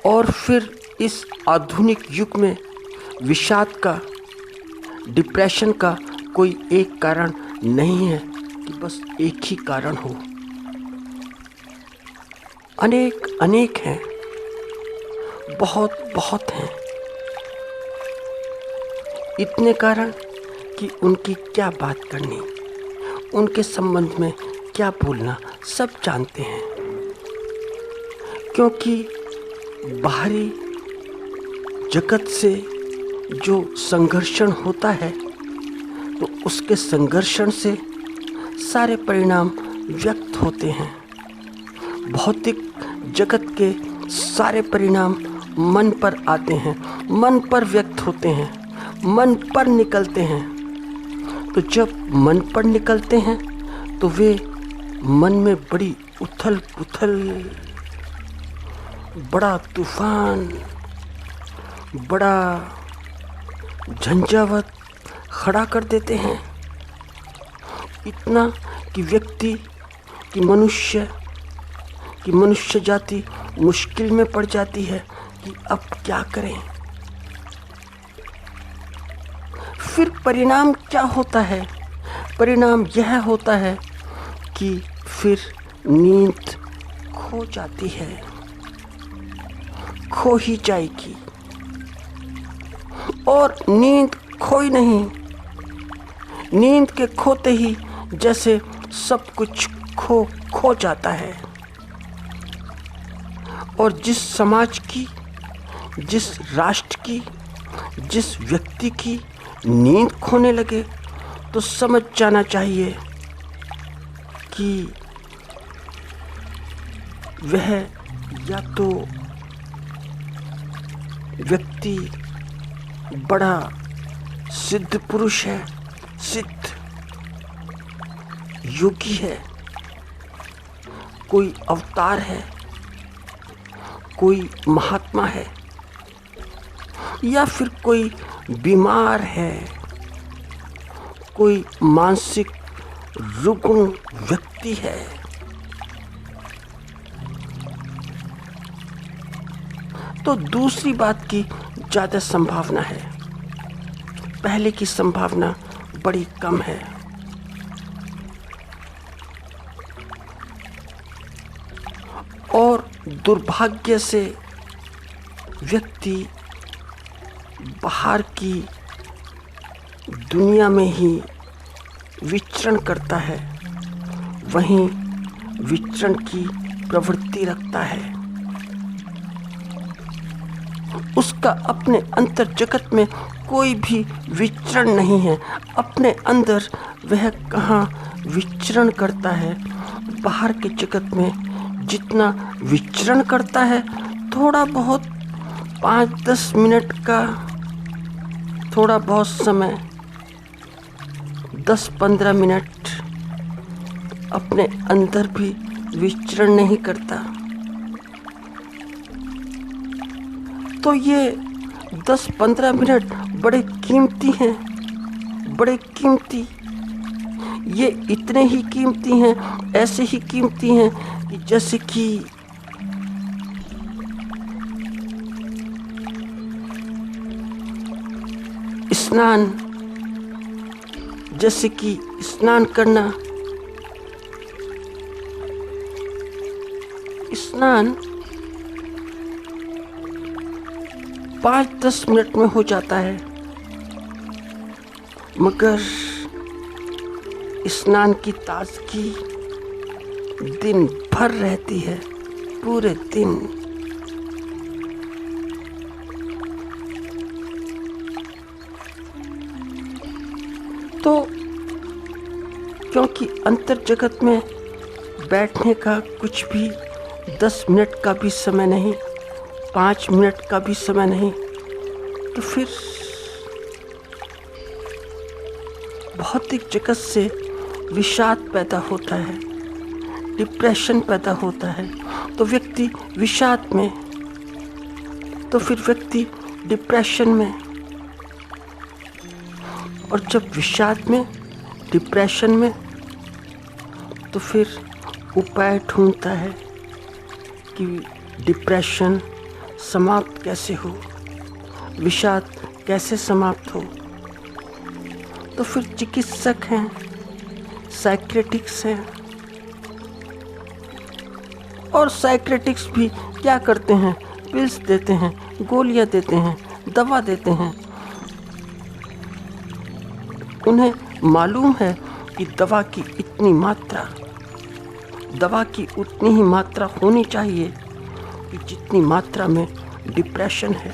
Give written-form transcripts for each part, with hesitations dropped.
और फिर इस आधुनिक युग में विषाद का, डिप्रेशन का कोई एक कारण नहीं है कि बस एक ही कारण हो। अनेक अनेक हैं, बहुत बहुत हैं। इतने कारण कि उनकी क्या बात करनी, उनके संबंध में क्या बोलना, सब जानते हैं। क्योंकि बाहरी जगत से जो संघर्षण होता है, तो उसके संघर्षण से सारे परिणाम व्यक्त होते हैं। भौतिक जगत के सारे परिणाम मन पर आते हैं, मन पर व्यक्त होते हैं, मन पर निकलते हैं। तो जब मन पर निकलते हैं तो वे मन में बड़ी उथल पुथल, बड़ा तूफान, बड़ा झंझावत खड़ा कर देते हैं। इतना कि व्यक्ति की मनुष्य जाति मुश्किल में पड़ जाती है कि अब क्या करें। फिर परिणाम क्या होता है? परिणाम यह होता है कि फिर नींद खो जाती है, खो ही जाएगी। और नींद खोई नहीं, नींद के खोते ही जैसे सब कुछ खो जाता है। और जिस समाज की, जिस राष्ट्र की, जिस व्यक्ति की नींद खोने लगे तो समझ जाना चाहिए कि वह या तो व्यक्ति बड़ा सिद्ध पुरुष है, सिद्ध योगी है, कोई अवतार है, कोई महात्मा है, या फिर कोई बीमार है, कोई मानसिक रुग्ण व्यक्ति है। तो दूसरी बात की ज़्यादा संभावना है, पहले की संभावना बड़ी कम है। और दुर्भाग्य से व्यक्ति बाहर की दुनिया में ही विचरण करता है, वहीं विचरण की प्रवृत्ति रखता है। उसका अपने अंतर जगत में कोई भी विचरण नहीं है। अपने अंदर वह कहाँ विचरण करता है? बाहर के जगत में जितना विचरण करता है, थोड़ा बहुत 5-10 मिनट का थोड़ा बहुत समय, 10-15 मिनट अपने अंदर भी विचरण नहीं करता। तो ये 10-15 मिनट बड़े कीमती हैं, बड़े कीमती। ये इतने ही कीमती हैं, ऐसे ही कीमती हैं कि जैसे कि स्नान, जैसे कि स्नान करना। स्नान 5-10 मिनट में हो जाता है, मगर स्नान की ताजगी दिन भर रहती है, पूरे दिन। तो क्योंकि अंतर जगत में बैठने का कुछ भी 10 मिनट का भी समय नहीं, 5 मिनट का भी समय नहीं, तो फिर भौतिक जगत से विषाद पैदा होता है, डिप्रेशन पैदा होता है। तो व्यक्ति विषाद में, तो फिर व्यक्ति डिप्रेशन में, और जब विषाद में, डिप्रेशन में, तो फिर उपाय ढूंढता है कि डिप्रेशन समाप्त कैसे हो, विषाद कैसे समाप्त हो। तो फिर चिकित्सक हैं, साइकियाट्रिस्ट हैं, और साइकियाट्रिस्ट भी क्या करते हैं, पिल्स देते हैं, गोलियां देते हैं, दवा देते हैं। उन्हें मालूम है कि दवा की उतनी ही मात्रा होनी चाहिए कि जितनी मात्रा में डिप्रेशन है।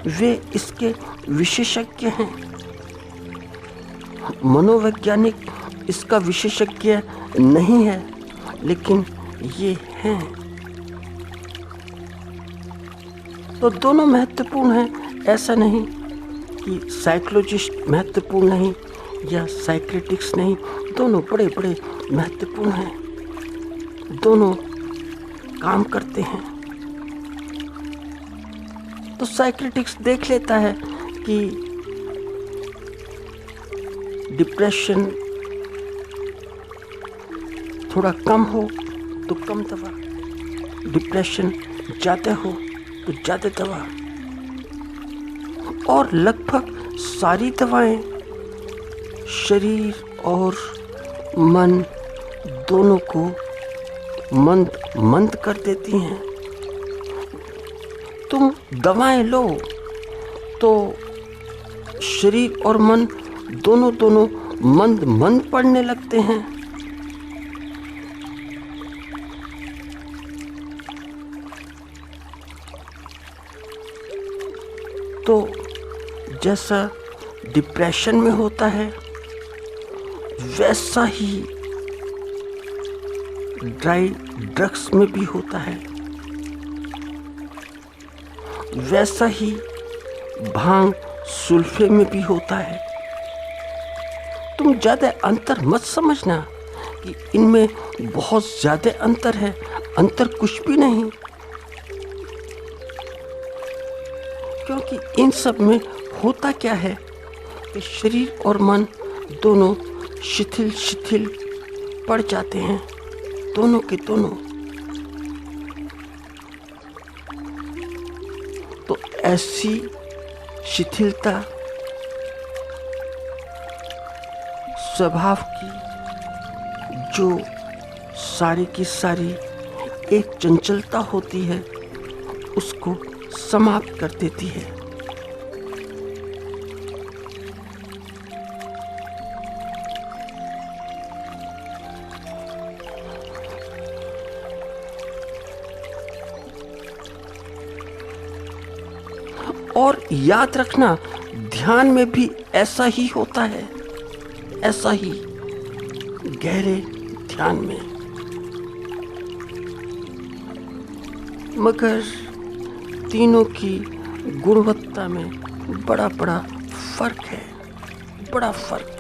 वे इसके विशेषज्ञ हैं। मनोवैज्ञानिक इसका विशेषज्ञ नहीं है, लेकिन ये हैं। तो दोनों महत्वपूर्ण हैं। ऐसा नहीं कि साइकोलॉजिस्ट महत्वपूर्ण नहीं या साइकियाट्रिस्ट नहीं, दोनों बड़े बड़े महत्वपूर्ण हैं। दोनों काम करते हैं। तो साइकियाट्रिस्ट देख लेता है कि डिप्रेशन थोड़ा कम हो तो कम दवा, डिप्रेशन ज़्यादा हो तो ज़्यादा दवा। और लगभग सारी दवाएं शरीर और मन दोनों को मंद मंद कर देती हैं। तुम दवाएं लो तो शरीर और मन दोनों मंद मंद पड़ने लगते हैं। तो जैसा डिप्रेशन में होता है, वैसा ही ड्राई ड्रग्स में भी होता है, वैसा ही भांग सुल्फे में भी होता है। तुम ज़्यादा अंतर मत समझना कि इनमें बहुत ज़्यादा अंतर है। अंतर कुछ भी नहीं, क्योंकि इन सब में होता क्या है कि शरीर और मन दोनों शिथिल पड़ जाते हैं, दोनों के दोनों। तो ऐसी शिथिलता स्वभाव की, जो सारी की सारी एक चंचलता होती है, उसको समाप्त कर देती है। और याद रखना, ध्यान में भी ऐसा ही होता है, ऐसा ही गहरे ध्यान में। मगर तीनों की गुणवत्ता में बड़ा फर्क है, बड़ा फर्क।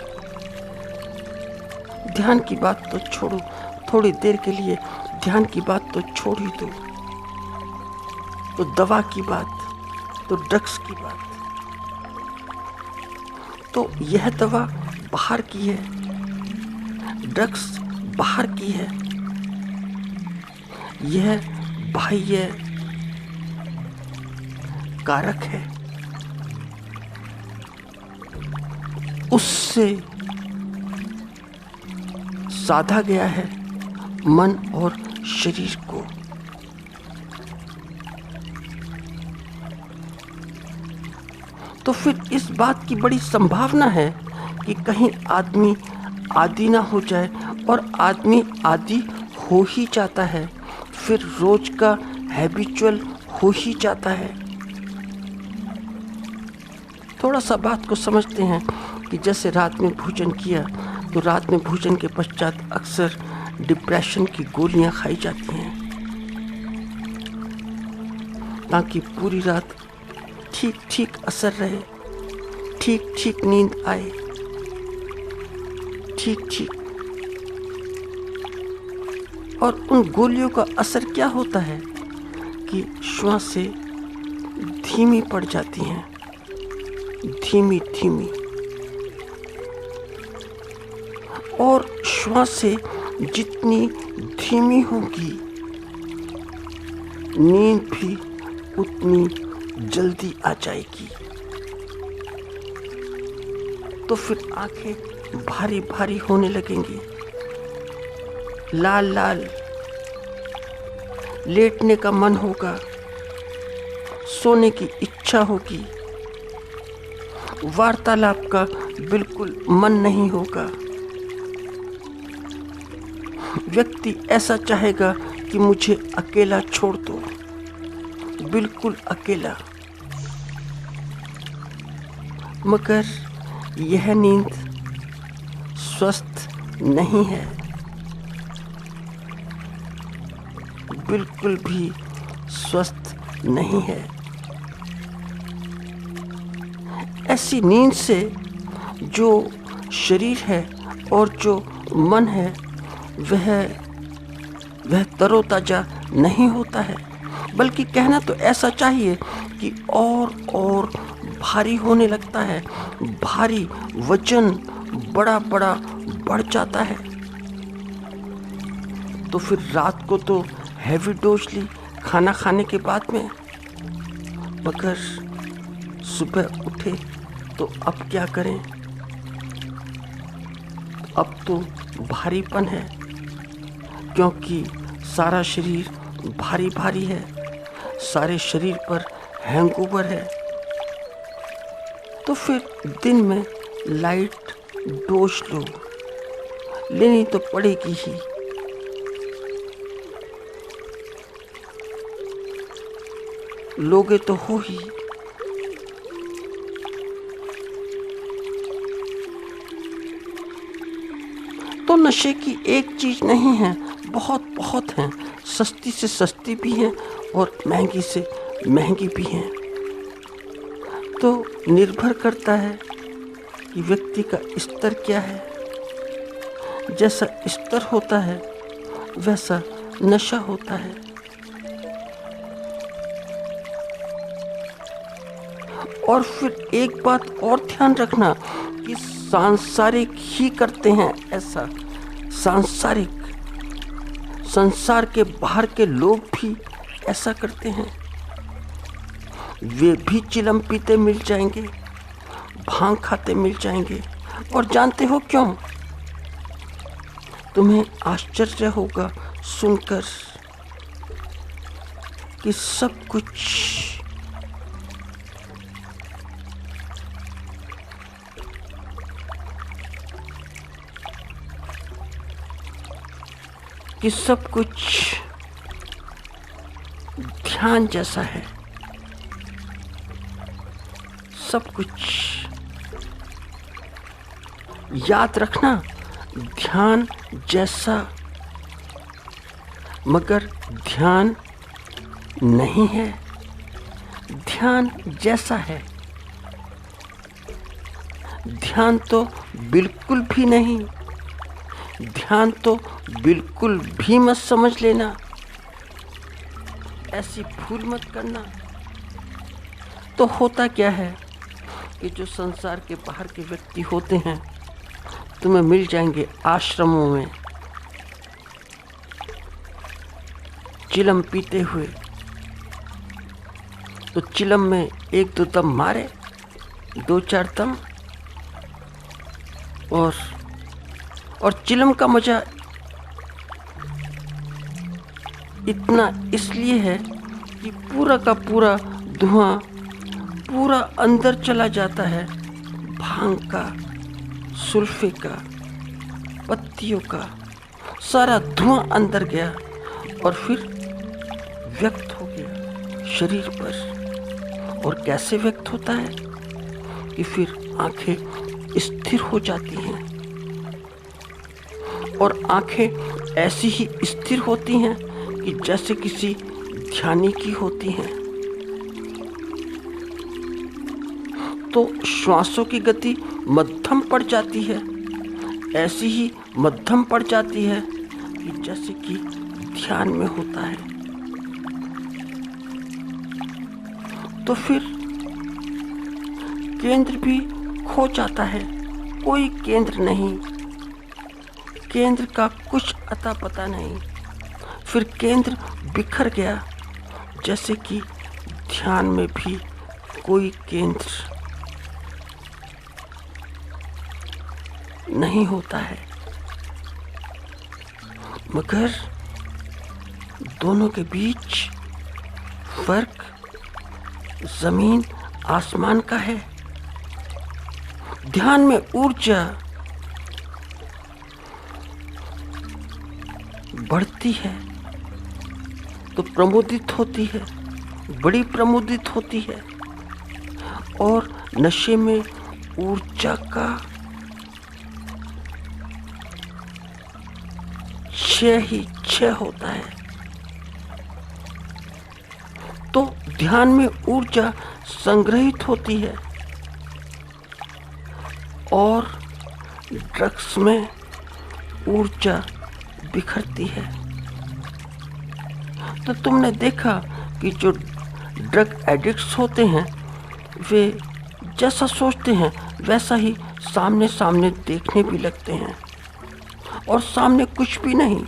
ध्यान की बात तो छोड़ो, थोड़ी देर के लिए ध्यान की बात तो छोड़ ही दो। तो दवा की बात, तो ड्रग्स की बात, तो यह दवा बाहर की है, ड्रग्स बाहर की है। यह बाह्य कारक है, उससे साधा गया है मन और शरीर को। तो फिर इस बात की बड़ी संभावना है कि कहीं आदमी आदी ना हो जाए, और आदमी आदी हो ही जाता है, फिर रोज का हैबिचुअल हो ही जाता है। थोड़ा सा बात को समझते हैं कि जैसे रात में भोजन किया, तो रात में भोजन के पश्चात अक्सर डिप्रेशन की गोलियां खाई जाती हैं, ताकि पूरी रात ठीक असर रहे, ठीक नींद आए, ठीक। और उन गोलियों का असर क्या होता है कि श्वासें धीमी पड़ जाती हैं, धीमी। और श्वासें जितनी धीमी होगी, नींद भी उतनी जल्दी आ जाएगी। तो फिर आंखें भारी भारी होने लगेंगी, लाल लाल, लेटने का मन होगा, सोने की इच्छा होगी, वार्तालाप का बिल्कुल मन नहीं होगा। व्यक्ति ऐसा चाहेगा कि मुझे अकेला छोड़ दो, बिल्कुल अकेला। मगर यह नींद स्वस्थ नहीं है, बिल्कुल भी स्वस्थ नहीं है। ऐसी नींद से जो शरीर है और जो मन है वह तरोताजा नहीं होता है, बल्कि कहना तो ऐसा चाहिए कि और भारी होने लगता है, भारी वजन बड़ा बड़ा बढ़ जाता है। तो फिर रात को तो हैवी डोज ली खाना खाने के बाद में, मगर सुबह उठे तो अब क्या करें? अब तो भारीपन है, क्योंकि सारा शरीर भारी भारी है, सारे शरीर पर हैंगओवर है। तो फिर दिन में लाइट डोज लो, लेनी तो पड़ेगी ही। लोगे तो हो ही। तो नशे की एक चीज नहीं है, बहुत बहुत हैं, सस्ती से सस्ती भी हैं और महंगी से महंगी भी हैं। तो निर्भर करता है कि व्यक्ति का स्तर क्या है। जैसा स्तर होता है वैसा नशा होता है। और फिर एक बात और ध्यान रखना कि सांसारिक ही करते हैं ऐसा, सांसारिक, संसार के बाहर के लोग भी ऐसा करते हैं। वे भी चिलम पीते मिल जाएंगे, भांग खाते मिल जाएंगे। और जानते हो क्यों? तुम्हें आश्चर्य होगा सुनकर कि सब कुछ ध्यान जैसा है। सब कुछ याद रखना, ध्यान जैसा, मगर ध्यान नहीं है, ध्यान जैसा है। ध्यान तो बिल्कुल भी नहीं, ध्यान तो बिल्कुल भी मत समझ लेना, ऐसी भूल मत करना। तो होता क्या है कि जो संसार के बाहर के व्यक्ति होते हैं तुम्हें मिल जाएंगे आश्रमों में चिलम पीते हुए। तो चिलम में एक दो दम मारे, दो चार दम, और चिलम का मजा इतना इसलिए है कि पूरा का पूरा धुआं पूरा अंदर चला जाता है, भांग का, सुल्फे का, पत्तियों का, सारा धुआं अंदर गया और फिर व्यक्त हो गया शरीर पर। और कैसे व्यक्त होता है कि फिर आंखें स्थिर हो जाती हैं, और आंखें ऐसी ही स्थिर होती हैं कि जैसे किसी ध्यानी की होती हैं। तो श्वासों की गति मध्यम पड़ जाती है, ऐसी ही मध्यम पड़ जाती है कि जैसे कि ध्यान में होता है। तो फिर केंद्र भी खो जाता है, कोई केंद्र नहीं, केंद्र का कुछ अता पता नहीं। फिर केंद्र बिखर गया, जैसे कि ध्यान में भी कोई केंद्र नहीं होता है, मगर दोनों के बीच फर्क जमीन आसमान का है। ध्यान में ऊर्जा बढ़ती है तो प्रमोदित होती है, बड़ी प्रमोदित होती है, और नशे में ऊर्जा का क्षय ही क्षय होता है। तो ध्यान में ऊर्जा संग्रहित होती है और ड्रग्स में ऊर्जा बिखरती है। तो तुमने देखा कि जो ड्रग एडिक्ट्स होते हैं वे जैसा सोचते हैं वैसा ही सामने सामने देखने भी लगते हैं, और सामने कुछ भी नहीं,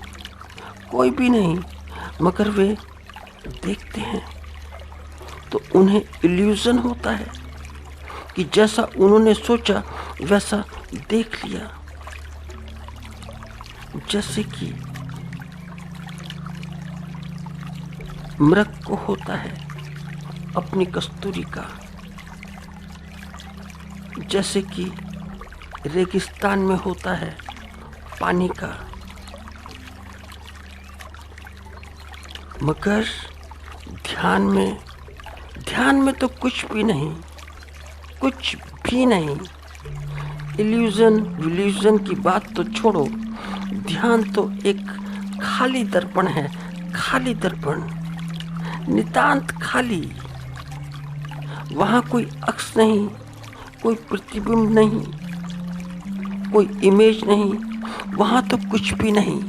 कोई भी नहीं, मगर वे देखते हैं तो उन्हें इल्यूजन होता है कि जैसा उन्होंने सोचा वैसा देख लिया। जैसे कि मृग को होता है अपनी कस्तूरी का, जैसे कि रेगिस्तान में होता है पानी का, मगर ध्यान में तो कुछ भी नहीं, कुछ भी नहीं। इल्यूजन की बात तो छोड़ो, ध्यान तो एक खाली दर्पण है, खाली दर्पण, नितांत खाली। वहाँ कोई अक्स नहीं, कोई प्रतिबिंब नहीं, कोई इमेज नहीं, वहाँ तो कुछ भी नहीं।